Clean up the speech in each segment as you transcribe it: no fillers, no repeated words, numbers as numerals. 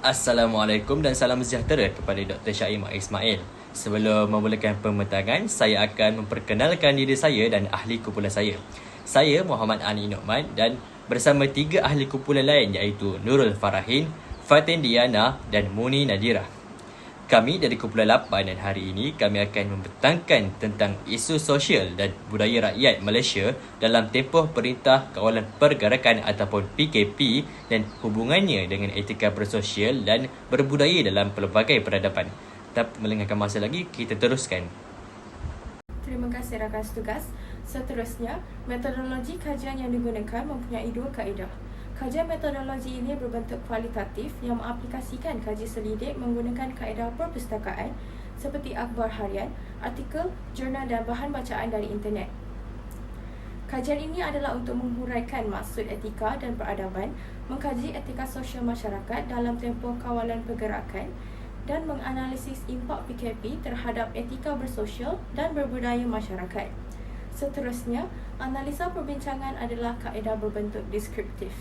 Assalamualaikum dan salam sejahtera kepada Dr. Syaim Ismail. Sebelum memulakan pembentangan, saya akan memperkenalkan diri saya dan ahli kumpulan saya. Saya Muhammad Ani Nu'man dan bersama 3 ahli kumpulan lain iaitu Nurul Farahin, Fatin Diana dan Muni Nadira. Kami dari kumpulan 8 dan hari ini kami akan membentangkan tentang isu sosial dan budaya rakyat Malaysia dalam tempoh Perintah Kawalan Pergerakan ataupun PKP dan hubungannya dengan etika bersosial dan berbudaya dalam pelbagai peradaban. Tak melengahkan masa lagi, kita teruskan. Terima kasih rakan tugas. Seterusnya, metodologi kajian yang digunakan mempunyai 2 kaedah. Kajian metodologi ini berbentuk kualitatif yang mengaplikasikan kaji selidik menggunakan kaedah perpustakaan seperti akhbar harian, artikel, jurnal dan bahan bacaan dari internet. Kajian ini adalah untuk menghuraikan maksud etika dan peradaban, mengkaji etika sosial masyarakat dalam tempoh kawalan pergerakan dan menganalisis impak PKP terhadap etika bersosial dan berbudaya masyarakat. Seterusnya, analisa perbincangan adalah kaedah berbentuk deskriptif.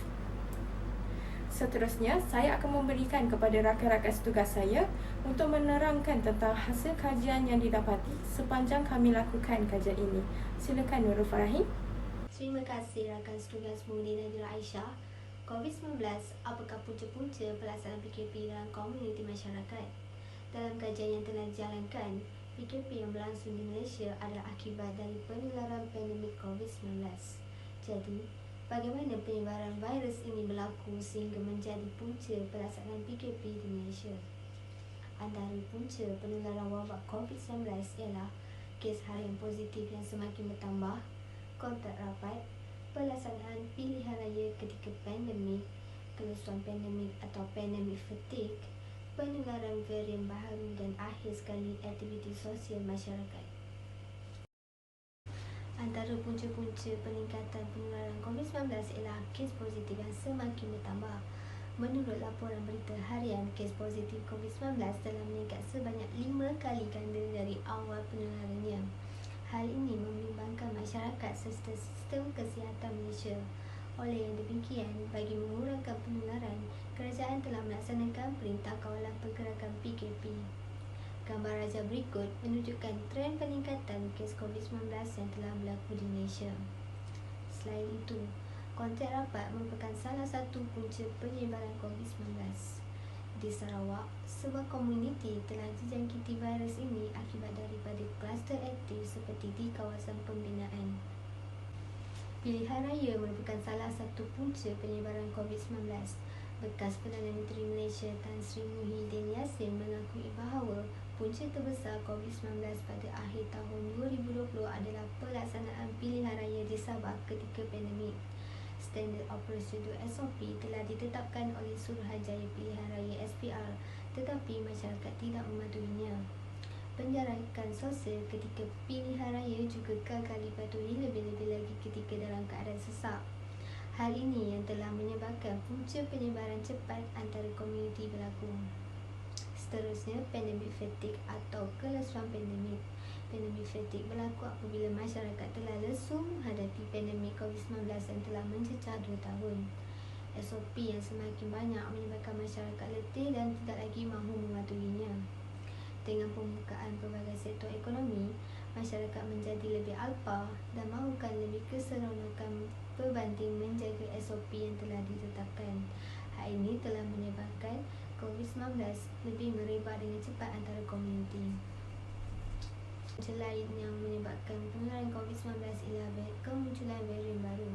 Seterusnya, saya akan memberikan kepada rakan-rakan tugas saya untuk menerangkan tentang hasil kajian yang didapati sepanjang kami lakukan kajian ini. Silakan Nurul Farahin. Terima kasih rakan tugas Muni Nadira Aisyah. COVID-19, apakah punca-punca pelaksanaan PKP dalam komuniti masyarakat? Dalam kajian yang telah dijalankan, PKP yang berlangsung di Malaysia adalah akibat dari penularan pandemik COVID-19. Jadi, bagaimana penyebaran virus ini berlaku sehingga menjadi punca pelaksanaan PKP di Malaysia? Antara punca penularan wabak COVID-19 ialah kes harian positif yang semakin bertambah, kontak rapat, pelaksanaan pilihan raya ketika pandemik, kelusuan pandemik atau pandemic fatigue, penularan varian baharu dan akhir sekali aktiviti sosial masyarakat. Antara punca-punca peningkatan penularan COVID-19 ialah kes positif yang semakin bertambah. Menurut laporan berita harian, kes positif COVID-19 telah meningkat sebanyak 5 kali ganda dari awal penularannya. Hal ini membimbangkan masyarakat serta sistem kesihatan Malaysia. Oleh yang demikian, bagi mengurangkan penularan, kerajaan telah melaksanakan Perintah Kawalan Pergerakan PKP. Gambar rajah berikut menunjukkan tren peningkatan kes COVID-19 yang telah berlaku di Malaysia. Selain itu, kontak rapat merupakan salah satu punca penyebaran COVID-19. Di Sarawak, sebuah komuniti telah dijangkiti virus ini akibat daripada kluster aktif seperti di kawasan pembinaan. Pilihan raya merupakan salah satu punca penyebaran COVID-19. Bekas Perdana Menteri Malaysia Tan Sri Muhyiddin Yassin mengakui bahawa punca terbesar COVID-19 pada akhir tahun 2020 adalah pelaksanaan pilihan raya di Sabah ketika pandemik. Standard Prosedur SOP telah ditetapkan oleh Suruhanjaya Pilihan Raya SPR, tetapi masyarakat tidak mematuhinya. Penjarakan sosial ketika pilihan raya juga gagal dipatuhi, lebih-lebih lagi ketika dalam keadaan sesak. Hal ini yang telah menyebabkan punca penyebaran cepat antara komuniti berlaku. Seterusnya, pandemic fatigue atau kelusuan pandemik. Pandemic fatigue berlaku apabila masyarakat telah lesu menghadapi pandemik COVID-19 yang telah mencecah 2 tahun. SOP yang semakin banyak menyebabkan masyarakat letih dan tidak lagi mahu mematuhinya. Dengan pembukaan pelbagai sektor ekonomi, masyarakat menjadi lebih alpa dan mahukan lebih keseronokan berbanding menjaga SOP yang telah ditetapkan. Hal ini telah menyebabkan COVID-19 lebih merebak dengan cepat antara komuniti. Punca lain yang menyebabkan penularan COVID-19 ialah kemunculan varian baru.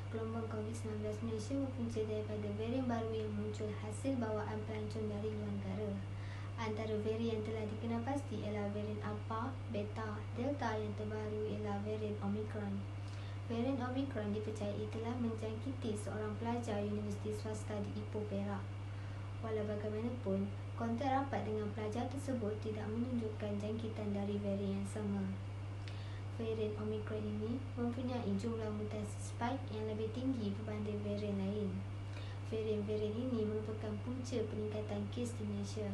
Gelombang COVID-19 Malaysia berpunca daripada varian baru yang muncul hasil bawaan pelancong dari luar negara. Antara varian yang telah dikenal pasti ialah varian Alpha, Beta, Delta, yang terbaru ialah varian Omicron. Varian Omicron dipercayai telah menjangkiti seorang pelajar universiti swasta di Ipoh, Perak. Walau bagaimanapun, kontak rapat dengan pelajar tersebut tidak menunjukkan jangkitan dari varian yang sama. Varian Omicron ini mempunyai jumlah mutasi spike yang lebih tinggi berbanding varian lain. Varian-varian ini merupakan punca peningkatan kes di Malaysia.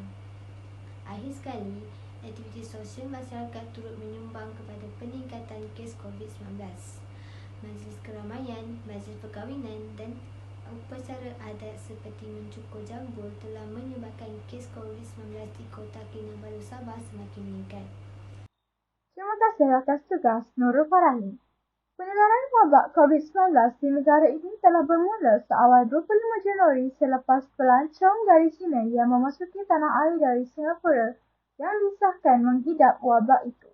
Akhir sekali, aktiviti sosial masyarakat turut menyumbang kepada peningkatan kes COVID-19. Majlis keramaian, majlis perkahwinan dan upacara adat seperti mencukur jambul telah menyebabkan kes COVID-19 di Kota Kinabalu, Sabah semakin meningkat. Terima kasih rakan tugas Nurul Farahi. Penularan wabak COVID-19 di negara ini telah bermula seawal 25 Januari selepas pelancong dari China yang memasuki tanah air dari Singapura yang disahkan menghidap wabak itu.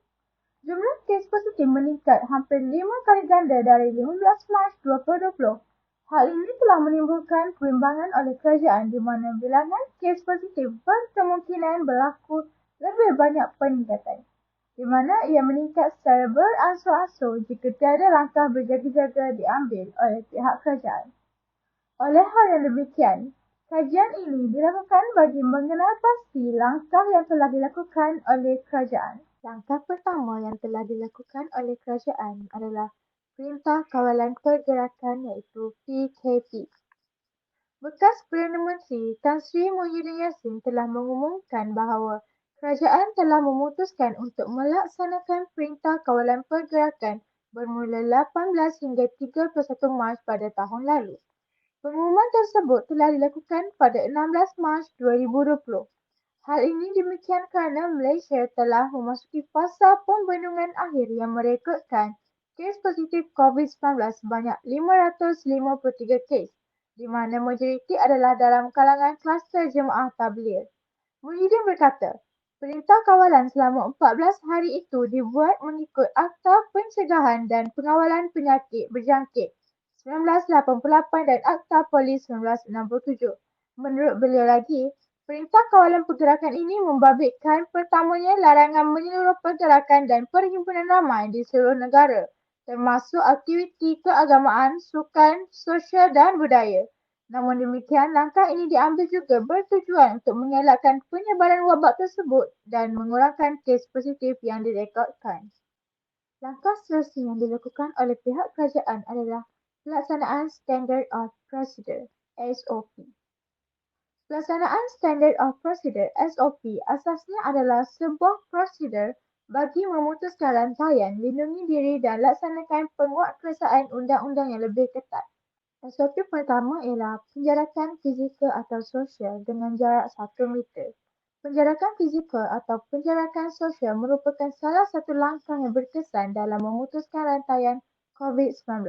Jumlah kes positif meningkat hampir 5 kali ganda dari 15 Mac 2020. Hal ini telah menimbulkan perimbangan oleh kerajaan di mana bilangan kes positif berkemungkinan berlaku lebih banyak peningkatan, di mana ia meningkat secara beransur-ansur jika tiada langkah berjaga-jaga diambil oleh pihak kerajaan. Oleh hal yang demikian, kajian ini dilakukan bagi mengenal pasti langkah yang telah dilakukan oleh kerajaan. Langkah pertama yang telah dilakukan oleh kerajaan adalah Perintah Kawalan Pergerakan iaitu PKP. Bekas Perdana Menteri Tan Sri Muhyiddin Yassin telah mengumumkan bahawa kerajaan telah memutuskan untuk melaksanakan Perintah Kawalan Pergerakan bermula 18 hingga 31 Mac pada tahun lalu. Pengumuman tersebut telah dilakukan pada 16 Mac 2020. Hal ini demikian kerana Malaysia telah memasuki fasa pembendungan akhir yang merekodkan kes positif COVID-19 sebanyak 553 kes, di mana majoriti adalah dalam kalangan kluster jemaah tabligh. Muhyiddin berkata, Perintah Kawalan selama 14 hari itu dibuat mengikut Akta Pencegahan dan Pengawalan Penyakit Berjangkit 1988 dan Akta Polis 1967. Menurut beliau lagi, Perintah Kawalan Pergerakan ini membabitkan pertamanya larangan menyeluruh pergerakan dan perhimpunan ramai di seluruh negara, termasuk aktiviti keagamaan, sukan, sosial dan budaya. Namun demikian, langkah ini diambil juga bertujuan untuk mengelakkan penyebaran wabak tersebut dan mengurangkan kes positif yang direkodkan. Langkah seterusnya yang dilakukan oleh pihak kerajaan adalah pelaksanaan Standard of Procedure (SOP). Pelaksanaan Standard of Procedure (SOP) asasnya adalah sebuah prosedur bagi memutuskan rantaian, lindungi diri dan laksanakan penguatkuasaan undang-undang yang lebih ketat. SOP pertama ialah penjarakan fizikal atau sosial dengan jarak 1 meter. Penjarakan fizikal atau penjarakan sosial merupakan salah satu langkah yang berkesan dalam memutuskan rantaian COVID-19.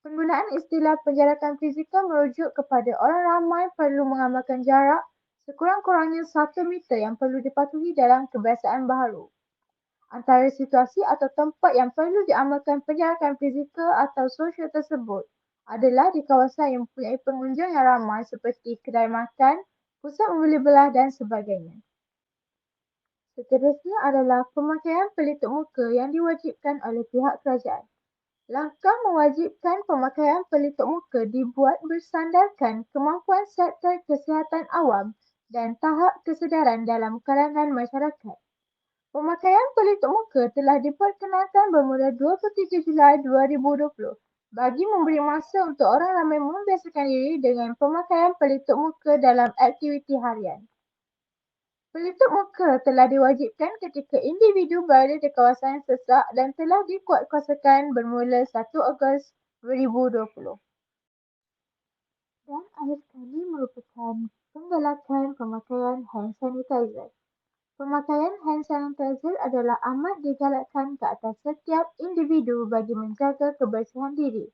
Penggunaan istilah penjarakan fizikal merujuk kepada orang ramai perlu mengamalkan jarak sekurang-kurangnya 1 meter yang perlu dipatuhi dalam kebiasaan baharu. Antara situasi atau tempat yang perlu diamalkan penjarakan fizikal atau sosial tersebut adalah di kawasan yang mempunyai pengunjung yang ramai seperti kedai makan, pusat membeli belah dan sebagainya. Seterusnya adalah pemakaian pelitup muka yang diwajibkan oleh pihak kerajaan. Langkah mewajibkan pemakaian pelitup muka dibuat bersandarkan kemampuan sektor kesihatan awam dan tahap kesedaran dalam kalangan masyarakat. Pemakaian pelitup muka telah diperkenalkan bermula 23 Julai 2020 bagi memberi masa untuk orang ramai membiasakan diri dengan pemakaian pelitup muka dalam aktiviti harian. Pelitup muka telah diwajibkan ketika individu berada di kawasan sesak dan telah dikuatkuasakan bermula 1 Ogos 2020. Dan akhir sekali merupakan penggalakan pemakaian hand sanitizer. Pemakaian hand sanitizer adalah amat digalakkan ke atas setiap individu bagi menjaga kebersihan diri.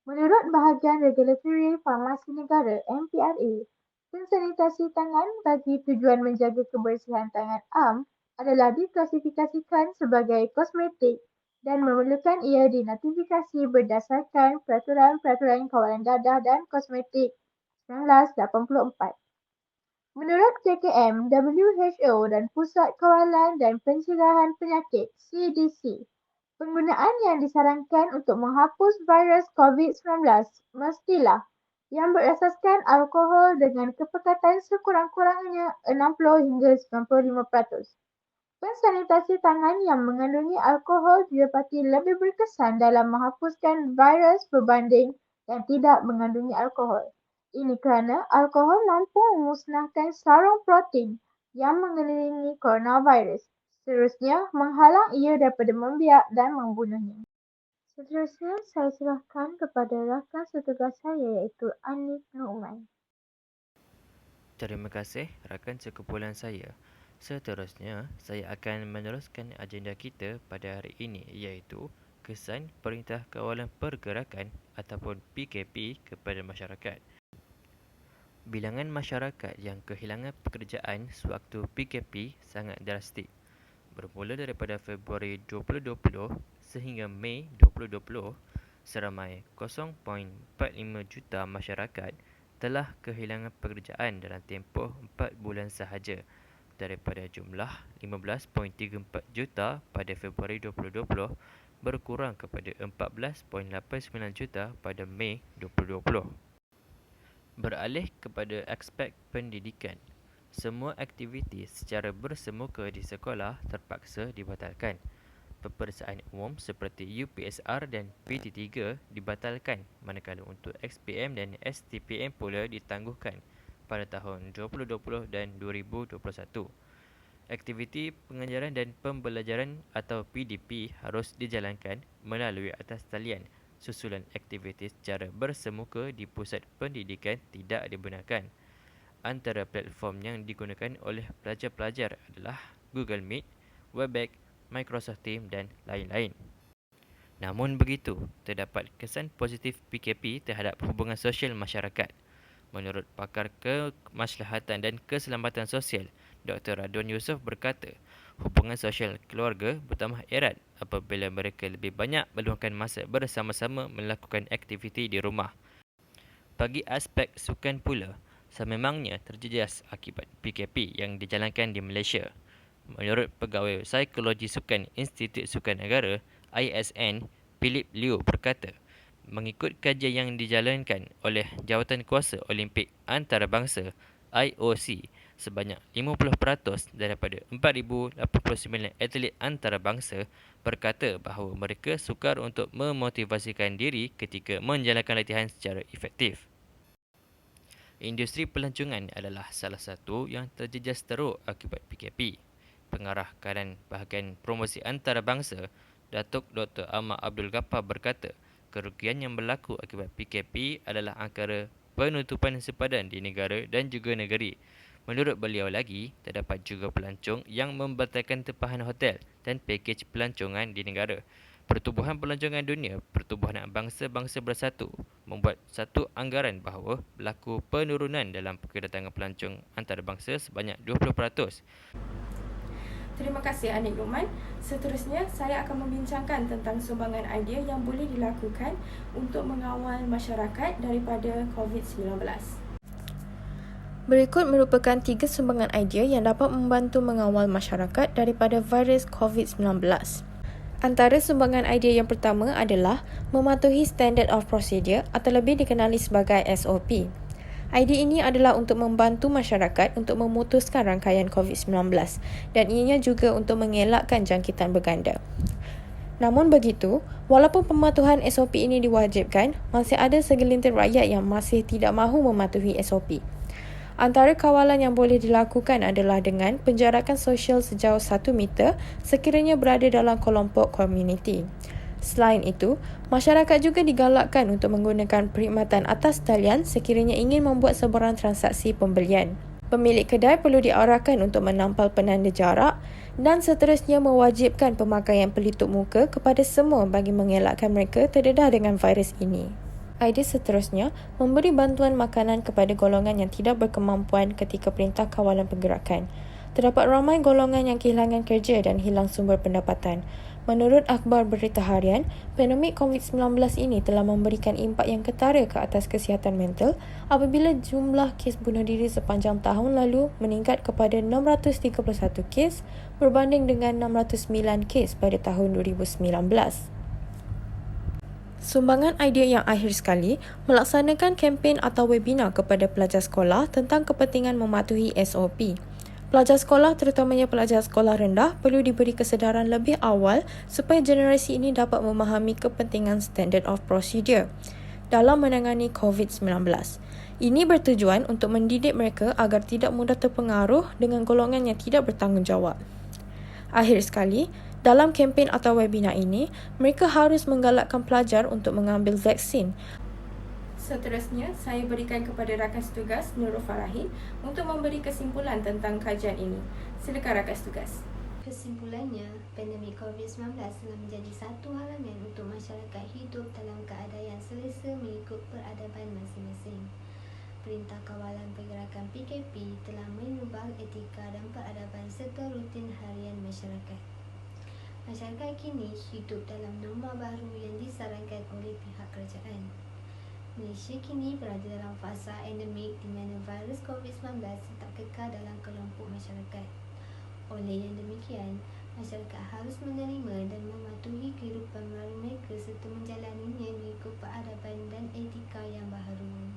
Menurut bahagian Regulatory Farmasi Negara MPRA, pensanitasi tangan bagi tujuan menjaga kebersihan tangan am adalah diklasifikasikan sebagai kosmetik dan memerlukan ia dinotifikasi berdasarkan Peraturan Kawalan Dadah dan Kosmetik 1984. Menurut KKM, WHO dan Pusat Kawalan dan Pencegahan Penyakit CDC, penggunaan yang disarankan untuk menghapus virus COVID-19 mestilah yang berasaskan alkohol dengan kepekatan sekurang-kurangnya 60 hingga 95%. Pensanitasi tangan yang mengandungi alkohol didapati lebih berkesan dalam menghapuskan virus berbanding yang tidak mengandungi alkohol. Ini kerana alkohol mampu memusnahkan sarung protein yang mengelilingi coronavirus, seterusnya menghalang ia daripada membiak dan membunuhnya. Seterusnya, saya serahkan kepada rakan setugas saya iaitu Anik Nu'man. Terima kasih rakan sekumpulan saya. Seterusnya, saya akan meneruskan agenda kita pada hari ini iaitu kesan Perintah Kawalan Pergerakan ataupun PKP kepada masyarakat. Bilangan masyarakat yang kehilangan pekerjaan sewaktu PKP sangat drastik. Bermula daripada Februari 2020 sehingga Mei 2020, seramai 0.45 juta masyarakat telah kehilangan pekerjaan dalam tempoh 4 bulan sahaja daripada jumlah 15.34 juta pada Februari 2020 berkurang kepada 14.89 juta pada Mei 2020. Beralih kepada aspek pendidikan. Semua aktiviti secara bersemuka di sekolah terpaksa dibatalkan. Peperiksaan umum seperti UPSR dan PT3 dibatalkan, manakala untuk XPM dan STPM pula ditangguhkan pada tahun 2020 dan 2021. Aktiviti pengajaran dan pembelajaran atau PDP harus dijalankan melalui atas talian. Susulan aktiviti secara bersemuka di pusat pendidikan tidak dibenarkan. Antara platform yang digunakan oleh pelajar-pelajar adalah Google Meet, Webex, Microsoft Teams dan lain-lain. Namun begitu, terdapat kesan positif PKP terhadap hubungan sosial masyarakat. Menurut pakar kemaslahatan dan keselamatan sosial, Dr. Radwan Yusof berkata, hubungan sosial keluarga bertambah erat apabila mereka lebih banyak meluangkan masa bersama-sama melakukan aktiviti di rumah. Bagi aspek sukan pula, sememangnya terjejas akibat PKP yang dijalankan di Malaysia. Menurut Pegawai Psikologi Sukan Institut Sukan Negara, ISN, Philip Liu berkata, mengikut kajian yang dijalankan oleh Jawatan Kuasa Olimpik Antarabangsa, IOC, sebanyak 50% daripada 4,089 atlet antarabangsa berkata bahawa mereka sukar untuk memotivasikan diri ketika menjalankan latihan secara efektif. Industri pelancongan adalah salah satu yang terjejas teruk akibat PKP. Pengarah Kanan Bahagian Promosi Antarabangsa, Datuk Dr. Ahmad Abdul Ghaffar berkata, kerugian yang berlaku akibat PKP adalah angkara penutupan sepadan di negara dan juga negeri. Menurut beliau lagi, terdapat juga pelancong yang membatalkan tempahan hotel dan pakej pelancongan di negara. Pertubuhan Pelancongan Dunia, Pertubuhan Bangsa-Bangsa Bersatu, membuat satu anggaran bahawa berlaku penurunan dalam kedatangan pelancong antarabangsa sebanyak 20%. Terima kasih Anik Nu'man. Seterusnya, saya akan membincangkan tentang sumbangan idea yang boleh dilakukan untuk mengawal masyarakat daripada COVID-19. Berikut merupakan 3 sumbangan idea yang dapat membantu mengawal masyarakat daripada virus COVID-19. Antara sumbangan idea yang pertama adalah mematuhi Standard of Procedure atau lebih dikenali sebagai SOP. Idea ini adalah untuk membantu masyarakat untuk memutuskan rangkaian COVID-19 dan ianya juga untuk mengelakkan jangkitan berganda. Namun begitu, walaupun pematuhan SOP ini diwajibkan, masih ada segelintir rakyat yang masih tidak mahu mematuhi SOP. Antara kawalan yang boleh dilakukan adalah dengan penjarakan sosial sejauh 1 meter sekiranya berada dalam kelompok komuniti. Selain itu, masyarakat juga digalakkan untuk menggunakan perkhidmatan atas talian sekiranya ingin membuat sebarang transaksi pembelian. Pemilik kedai perlu diarahkan untuk menampal penanda jarak dan seterusnya mewajibkan pemakaian pelitup muka kepada semua bagi mengelakkan mereka terdedah dengan virus ini. Idea seterusnya, memberi bantuan makanan kepada golongan yang tidak berkemampuan ketika Perintah Kawalan Pergerakan. Terdapat ramai golongan yang kehilangan kerja dan hilang sumber pendapatan. Menurut akhbar berita harian, pandemik COVID-19 ini telah memberikan impak yang ketara ke atas kesihatan mental apabila jumlah kes bunuh diri sepanjang tahun lalu meningkat kepada 631 kes berbanding dengan 609 kes pada tahun 2019. Sumbangan idea yang akhir sekali, melaksanakan kempen atau webinar kepada pelajar sekolah tentang kepentingan mematuhi SOP. Pelajar sekolah, terutamanya pelajar sekolah rendah, perlu diberi kesedaran lebih awal supaya generasi ini dapat memahami kepentingan Standard of Procedure dalam menangani COVID-19. Ini bertujuan untuk mendidik mereka agar tidak mudah terpengaruh dengan golongan yang tidak bertanggungjawab. Akhir sekali, Dalam kempen atau webinar ini, mereka harus menggalakkan pelajar untuk mengambil vaksin. Seterusnya, saya berikan kepada rakan tugas Nurul Farahin untuk memberi kesimpulan tentang kajian ini. Silakan rakan tugas. Kesimpulannya, pandemik COVID-19 telah menjadi satu halangan untuk masyarakat hidup dalam keadaan yang selesa mengikut peradaban masing-masing. Perintah Kawalan Pergerakan PKP telah menubal etika dan peradaban serta rutin harian masyarakat. Masyarakat kini hidup dalam norma baru yang disarankan oleh pihak kerajaan. Malaysia kini berada dalam fasa endemik di mana virus COVID-19 tetap kekal dalam kelompok masyarakat. Oleh yang demikian, masyarakat harus menerima dan mematuhi kehidupan baru mereka serta menjalaninya mengikut peradaban dan etika yang baharu.